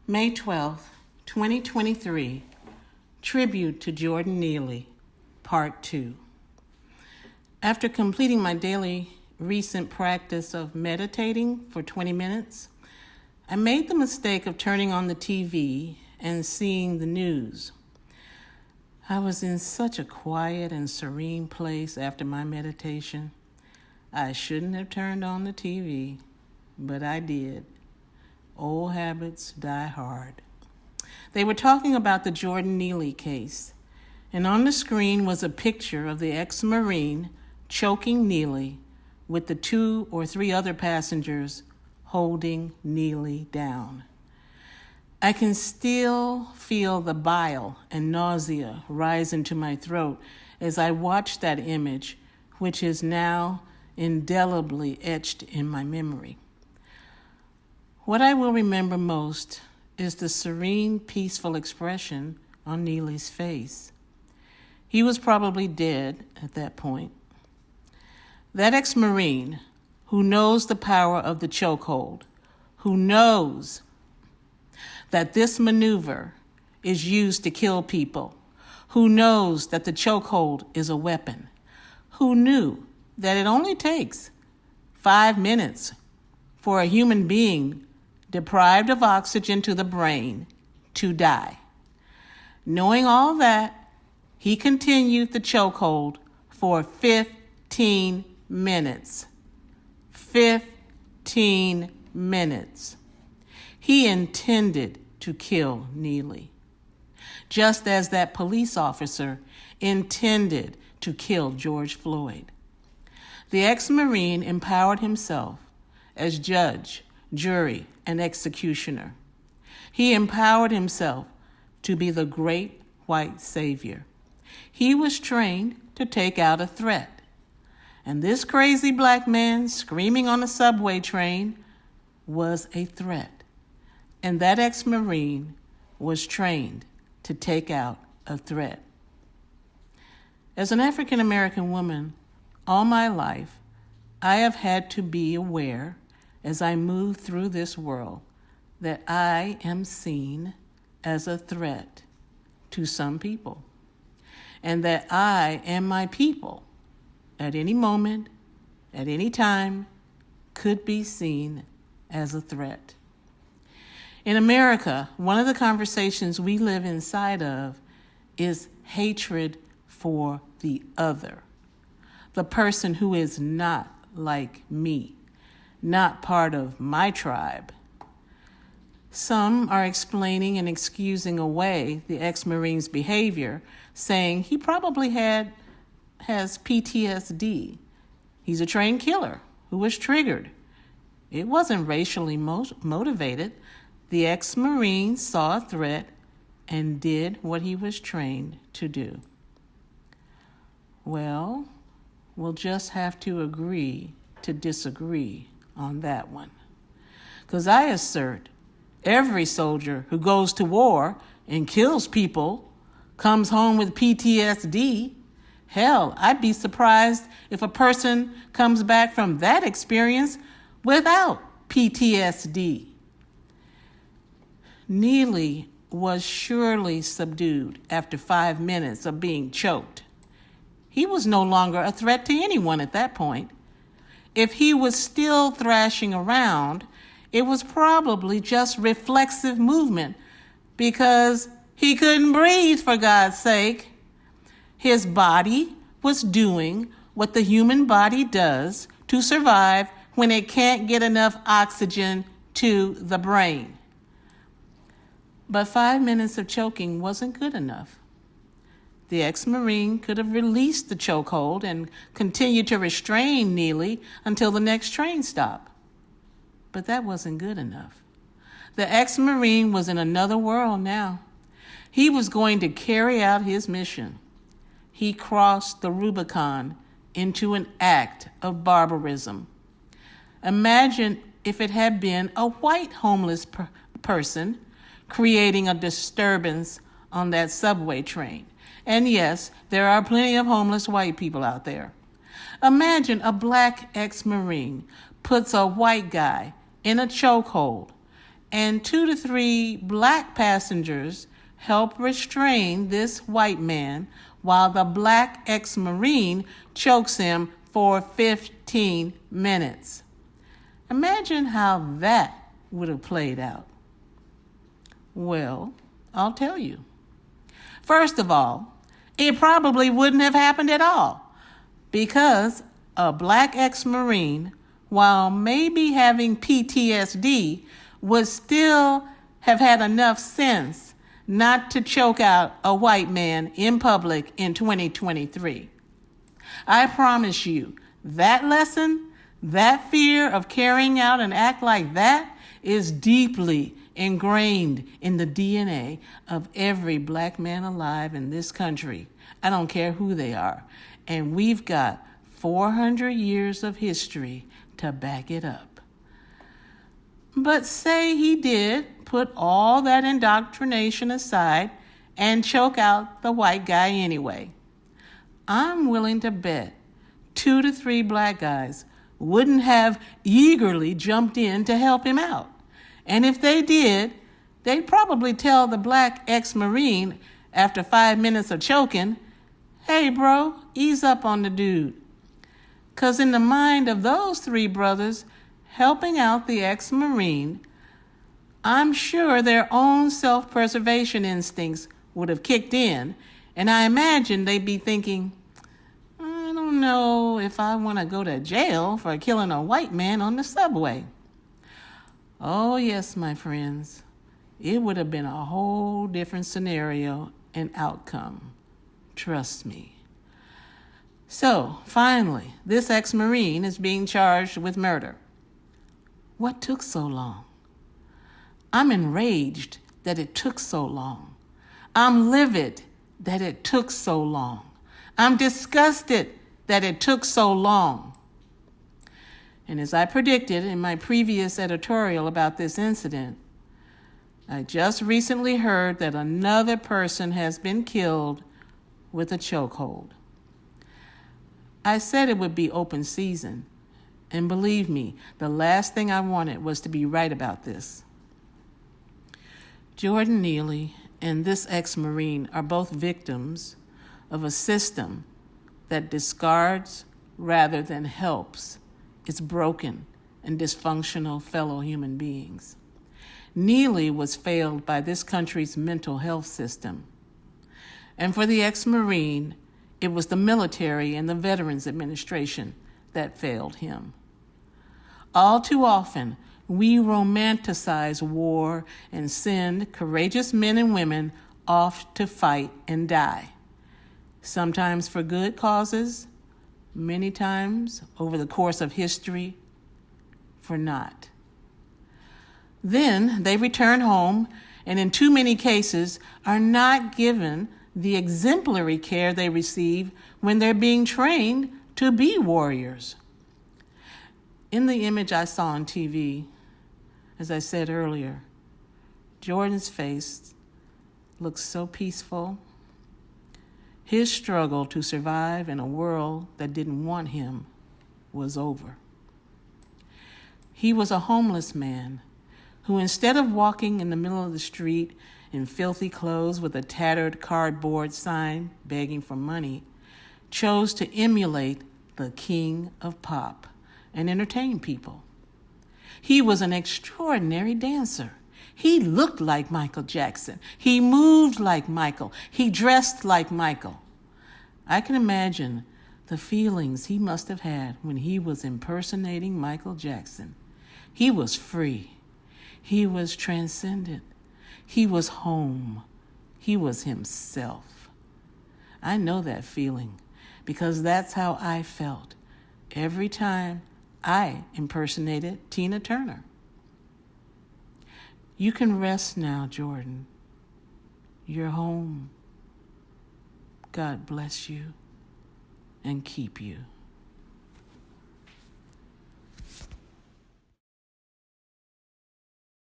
May 12th, 2023, Tribute to Jordan Neely, Part 2. After completing my daily recent practice of meditating for 20 minutes, I made the mistake of turning on the TV and seeing the news. I was in such a quiet and serene place after my meditation. I shouldn't have turned on the TV, but I did. Old habits die hard. They were talking about the Jordan Neely case, and on the screen was a picture of the ex-Marine choking Neely with the 2 or 3 other passengers holding Neely down. I can still feel the bile and nausea rise into my throat as I watch that image, which is now indelibly etched in my memory. What I will remember most is the serene, peaceful expression on Neely's face. He was probably dead at that point. That ex-Marine who knows the power of the chokehold, who knows that this maneuver is used to kill people, who knows that the chokehold is a weapon, who knew that it only takes 5 minutes for a human being deprived of oxygen to the brain to die. Knowing all that, he continued the chokehold for 15 minutes. 15 minutes. He intended to kill Neely, just as that police officer intended to kill George Floyd. The ex-Marine empowered himself as judge, jury, and executioner. He empowered himself to be the great white savior. He was trained to take out a threat. And this crazy black man screaming on a subway train was a threat. And that ex-Marine was trained to take out a threat. As an African-American woman, all my life, I have had to be aware as I move through this world that I am seen as a threat to some people, and that I and my people at any moment, at any time, could be seen as a threat. In America, one of the conversations we live inside of is hatred for the other, the person who is not like me, not part of my tribe. Some are explaining and excusing away the ex-Marine's behavior, saying he probably has PTSD. He's a trained killer who was triggered. It wasn't racially motivated. The ex-Marine saw a threat and did what he was trained to do. Well, we'll just have to agree to disagree on that one. Because I assert every soldier who goes to war and kills people comes home with PTSD. Hell, I'd be surprised if a person comes back from that experience without PTSD. Neely was surely subdued after 5 minutes of being choked. He was no longer a threat to anyone at that point. If he was still thrashing around, it was probably just reflexive movement because he couldn't breathe, for God's sake. His body was doing what the human body does to survive when it can't get enough oxygen to the brain. But 5 minutes of choking wasn't good enough. The ex-Marine could have released the chokehold and continued to restrain Neely until the next train stop. But that wasn't good enough. The ex-Marine was in another world now. He was going to carry out his mission. He crossed the Rubicon into an act of barbarism. Imagine if it had been a white homeless person creating a disturbance on that subway train. And yes, there are plenty of homeless white people out there. Imagine a black ex-Marine puts a white guy in a chokehold and 2 to 3 black passengers help restrain this white man while the black ex-Marine chokes him for 15 minutes. Imagine how that would have played out. Well, I'll tell you. First of all, it probably wouldn't have happened at all because a black ex-Marine, while maybe having PTSD, would still have had enough sense not to choke out a white man in public in 2023. I promise you, that lesson, that fear of carrying out an act like that is deeply ingrained in the DNA of every black man alive in this country. I don't care who they are. And we've got 400 years of history to back it up. But say he did put all that indoctrination aside and choke out the white guy anyway. I'm willing to bet 2 to 3 black guys wouldn't have eagerly jumped in to help him out. And if they did, they'd probably tell the black ex-Marine after 5 minutes of choking, "Hey bro, ease up on the dude." 'Cause in the mind of those 3 brothers helping out the ex-Marine, I'm sure their own self-preservation instincts would have kicked in, and I imagine they'd be thinking, "I don't know if I want to go to jail for killing a white man on the subway." Oh yes, my friends, it would have been a whole different scenario and outcome. Trust me. So, finally, this ex-Marine is being charged with murder. What took so long? I'm enraged that it took so long. I'm livid that it took so long. I'm disgusted that it took so long. And as I predicted in my previous editorial about this incident, I just recently heard that another person has been killed with a chokehold. I said it would be open season, and believe me, the last thing I wanted was to be right about this. Jordan Neely and this ex-Marine are both victims of a system that discards rather than helps its broken and dysfunctional fellow human beings. Neely was failed by this country's mental health system. And for the ex-Marine, it was the military and the Veterans Administration that failed him. All too often, we romanticize war and send courageous men and women off to fight and die, sometimes for good causes, many times over the course of history, for not. Then they return home and in too many cases are not given the exemplary care they receive when they're being trained to be warriors. In the image I saw on TV, as I said earlier, Jordan's face looks so peaceful. His struggle to survive in a world that didn't want him was over. He was a homeless man who, instead of walking in the middle of the street in filthy clothes with a tattered cardboard sign begging for money, chose to emulate the king of pop and entertain people. He was an extraordinary dancer. He looked like Michael Jackson. He moved like Michael. He dressed like Michael. I can imagine the feelings he must have had when he was impersonating Michael Jackson. He was free. He was transcendent. He was home. He was himself. I know that feeling because that's how I felt every time I impersonated Tina Turner. You can rest now, Jordan. You're home. God bless you and keep you.